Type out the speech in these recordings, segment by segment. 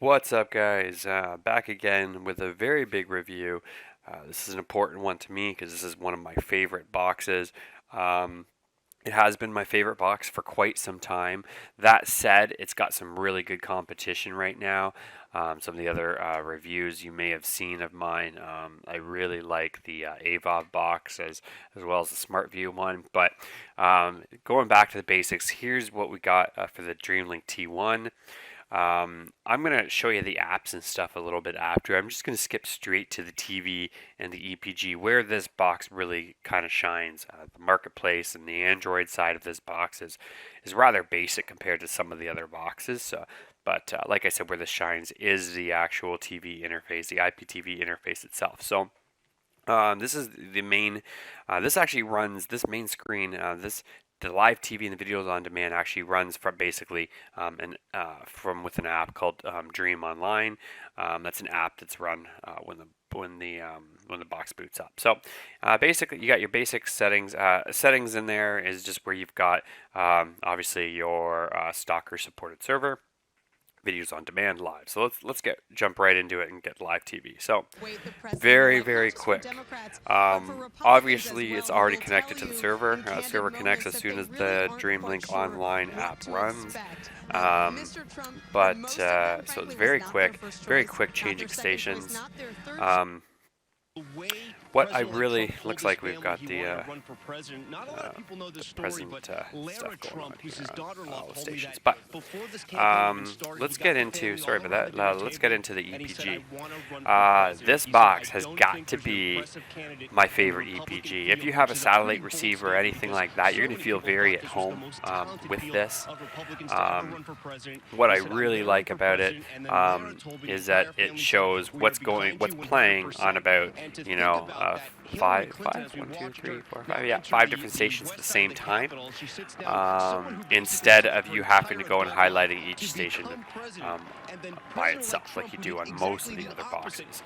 What's up, guys? Back again with a very big review. This is an important one to me because this is one of my favorite boxes. It has been my favorite box for quite some time. That said, it's got some really good competition right now. Some of the other reviews you may have seen of mine. I really like the AVOV box as well as the SmartView one. But going back to the basics, here's what we got for the Dreamlink T1. I'm going to show you the apps and stuff a little bit after. I'm just going to skip straight to the TV and the EPG where this box really kind of shines. The marketplace and the Android side of this box is rather basic compared to some of the other boxes. But like I said, where this shines is the actual TV interface, the IPTV interface itself. So this is the main, this actually runs, this main screen, the live TV and the videos on demand actually runs from basically from with an app called Dream Online. That's an app that's run when the box boots up. So basically, you got your basic settings. Settings in there is just where you've got obviously your Stalker supported server. Videos on demand live. So let's jump right into it and get live TV. So very quick. Obviously it's already connected to the server. Server connects as soon as the Dreamlink online app runs. So it's very quick changing stations. What I really looks like we've got the present stuff going on here on all the stations. But let's get into, sorry about that, let's get into the EPG. This box has got to be my favorite EPG. If you have a satellite receiver or anything like that, you're going to feel very at home with this. What I really like about it is that it shows what's playing on about, you know, five different stations at the same time, instead of you having to go and highlighting each station by itself like you do on most of the other boxes.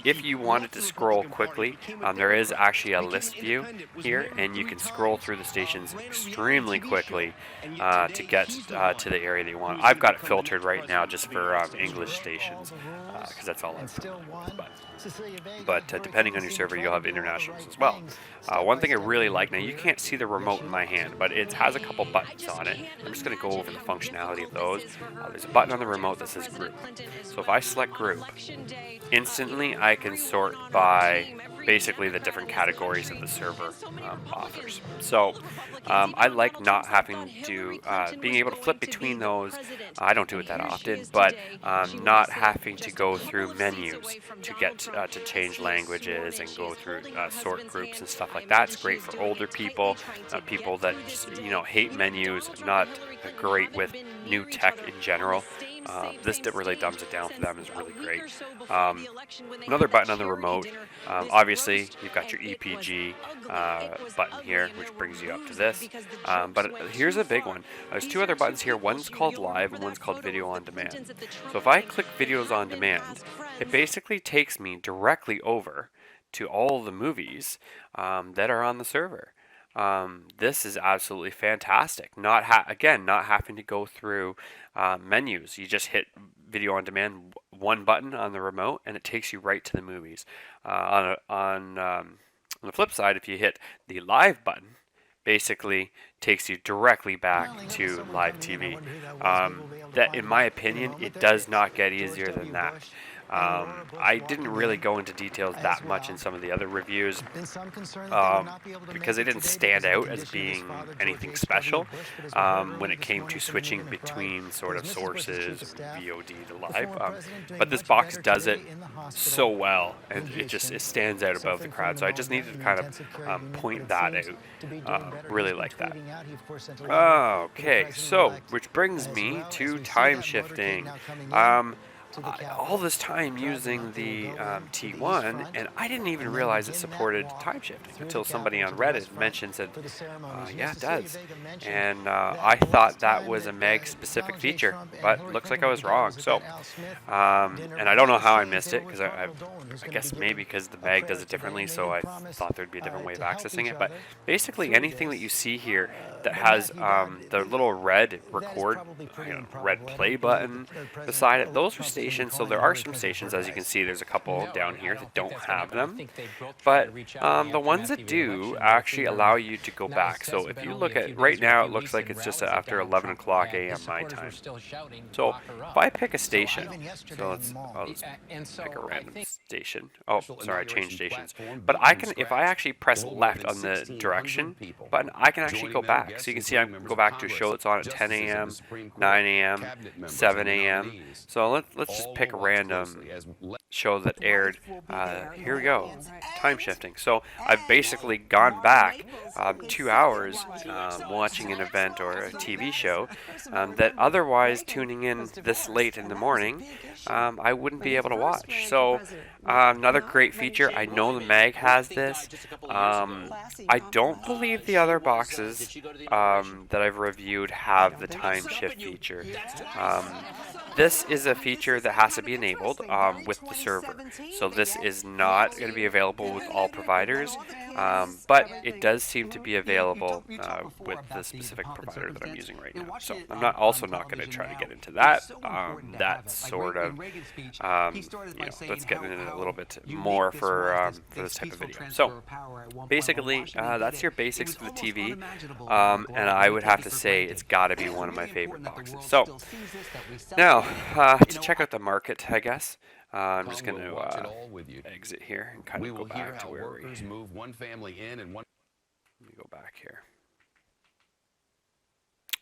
If you wanted to scroll quickly, there is actually a list view here, and you can scroll through the stations extremely quickly to get to the area that you want. I've got it filtered right now just for English stations because that's all I've done. But depending on your server, you'll have internationals as well. One thing I really like, now you can't see the remote in my hand, but it has a couple buttons on it. I'm just going to go over the functionality of those. There's a button on the remote that says group. So if I select group, instantly I can sort by basically the different categories that the server offers. So I like not having to, being able to flip between those. I don't do it that often, but not having to go through menus to get to change languages and go through sort groups and stuff like that. It's great for older people, people that just, hate menus, not great with new tech in general. This really dumbs it down for them, is really great. Another button on the remote, obviously you've got your EPG button here, which brings you up to this. But here's a big one. There's two other buttons here. One's called live and one's called video on demand. So if I click videos on demand, it basically takes me directly over to all the movies that are on the server. This is absolutely fantastic. Not having to go through menus. You just hit video on demand, one button on the remote, and it takes you right to the movies. On the flip side, if you hit the live button, basically takes you directly back to live TV. That, in my opinion, it does not get easier than that. I didn't really go into details that much in some of the other reviews because they didn't stand out as being anything special when it came to switching between sort of sources, VOD to live. But this box does it so well, and it stands out above the crowd. So I just needed to kind of point that out. Really like that. Okay, so which brings me to time shifting. All this time using the T1, and I didn't even realize it supported time shifting until somebody on Reddit mentioned, said, yeah, it does. And I thought that was a Meg specific feature, but looks like I was wrong. So, and I don't know how I missed it, because I guess maybe because the Meg does it differently, so I thought there'd be a different way of accessing it. But basically anything that you see here that has the little red record, red play button beside it. Those are stations, so there are some stations, as you can see, there's a couple down here that don't have them. But the ones that do actually allow you to go back. So if you look at, right now it looks like it's just after 11 o'clock a.m. my time. So if I pick a station, so I'll just pick a random station. Oh, sorry, I changed stations. But I can, if I actually press left on the direction button, I can actually go back. So you can see I can go back to a show that's on at 10 a.m., 9 a.m., 7 a.m. So let's just pick a random show that aired. Here we go, time shifting. So I've basically gone back 2 hours watching an event or a TV show that otherwise tuning in this late in the morning I wouldn't be able to watch. So another great feature, I know the Mag has this. I don't believe the other boxes that I've reviewed have the time shift feature. This is a feature that has to be enabled with the server. So this is not going to be available with all providers, but it does seem to be available with the specific provider that I'm using right now. So I'm also not going to try to get into that. That's sort of, let's get into it a little bit more for this type of video. So basically, that's your basics for the TV, and I would have to say it's got to be one of my favorite boxes. So now, to check out the market, I guess, I'm just going to exit here and kind of go back to where we move one family in and one. Let me go back here.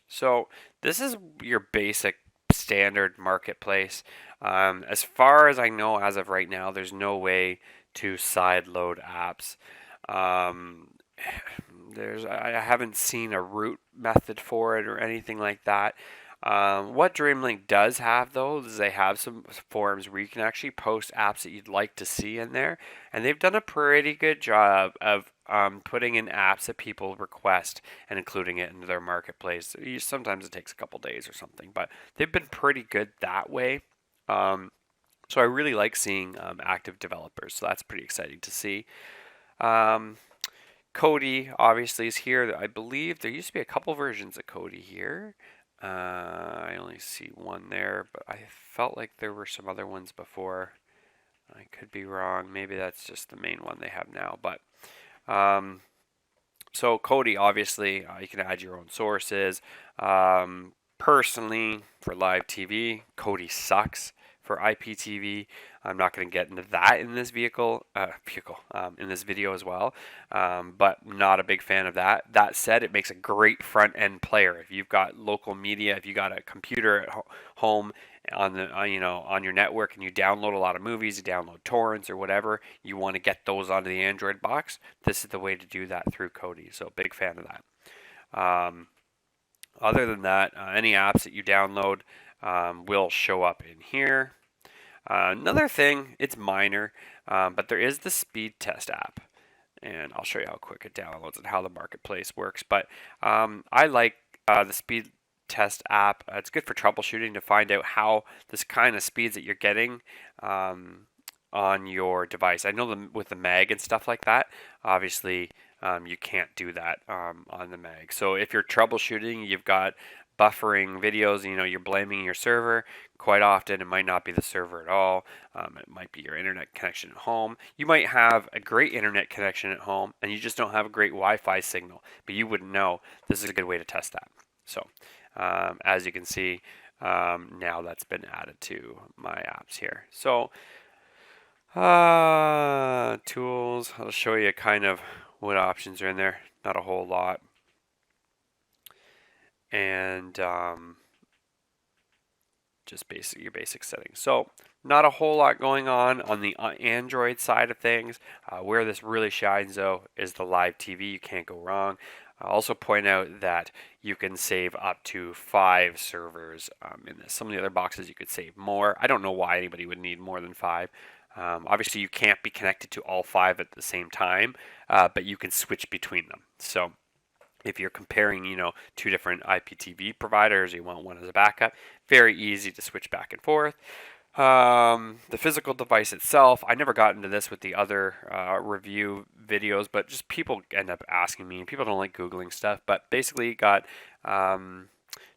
So this is your basic standard marketplace. As far as I know, as of right now, there's no way to side load apps. I haven't seen a route method for it or anything like that. What Dreamlink does have, though, is they have some forums where you can actually post apps that you'd like to see in there, and they've done a pretty good job of putting in apps that people request and including it into their marketplace. Sometimes it takes a couple days or something, but they've been pretty good that way. So I really like seeing active developers, so that's pretty exciting to see. Kodi obviously is here. I believe there used to be a couple versions of Kodi here. I only see one there, but I felt like there were some other ones before. I could be wrong. Maybe that's just the main one they have now. But so Kodi, obviously, you can add your own sources. Personally, for live TV, Kodi sucks. For IPTV, I'm not going to get into that in this in this video as well, but not a big fan of that. That said, it makes a great front-end player. If you've got local media, if you got a computer at home on the on your network, and you download a lot of movies, you download torrents or whatever, you want to get those onto the Android box, this is the way to do that through Kodi. So big fan of that. Other than that, any apps that you download will show up in here. Another thing, it's minor, but there is the speed test app, and I'll show you how quick it downloads and how the marketplace works. But I like the speed test app. It's good for troubleshooting to find out how this kind of speeds that you're getting on your device. I know with the Mag and stuff like that, obviously you can't do that on the Mag. So if you're troubleshooting, you've got buffering videos, you're blaming your server. Quite often it might not be the server at all. It might be your internet connection at home. You might have a great internet connection at home and you just don't have a great Wi-Fi signal, but you wouldn't know. This is a good way to test that. So as you can see, now that's been added to my apps here. So tools, I'll show you kind of what options are in there. Not a whole lot. And just your basic settings. So not a whole lot going on the Android side of things. Where this really shines, though, is the live TV. You can't go wrong. I'll also point out that you can save up to 5 servers in this. Some of the other boxes you could save more. I don't know why anybody would need more than 5. Obviously, you can't be connected to all 5 at the same time, but you can switch between them. So if you're comparing, 2 different IPTV providers, you want one as a backup, very easy to switch back and forth. The physical device itself, I never got into this with the other review videos, but just people end up asking me. People don't like Googling stuff, but basically you got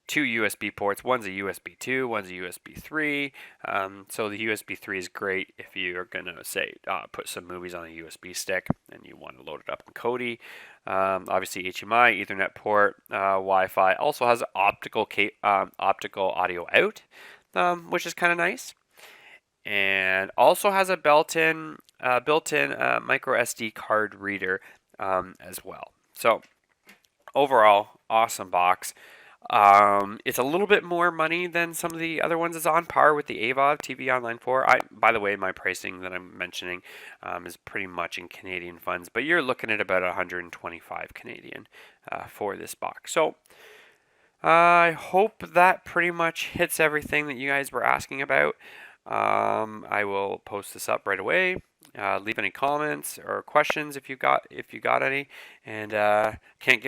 2 USB ports. One's a USB 2, one's a USB 3. So the USB 3 is great if you're going to, say, put some movies on a USB stick and you want to load it up in Kodi. Obviously HDMI, Ethernet port, Wi-Fi. Also has optical audio out, which is kind of nice. And also has a built-in micro SD card reader as well. So overall, awesome box. It's a little bit more money than some of the other ones. It's on par with the AVOD TV Online 4. By the way, my pricing that I'm mentioning is pretty much in Canadian funds, but you're looking at about 125 Canadian for this box. So I hope that pretty much hits everything that you guys were asking about. I will post this up right away. Leave any comments or questions if you got any, and can't get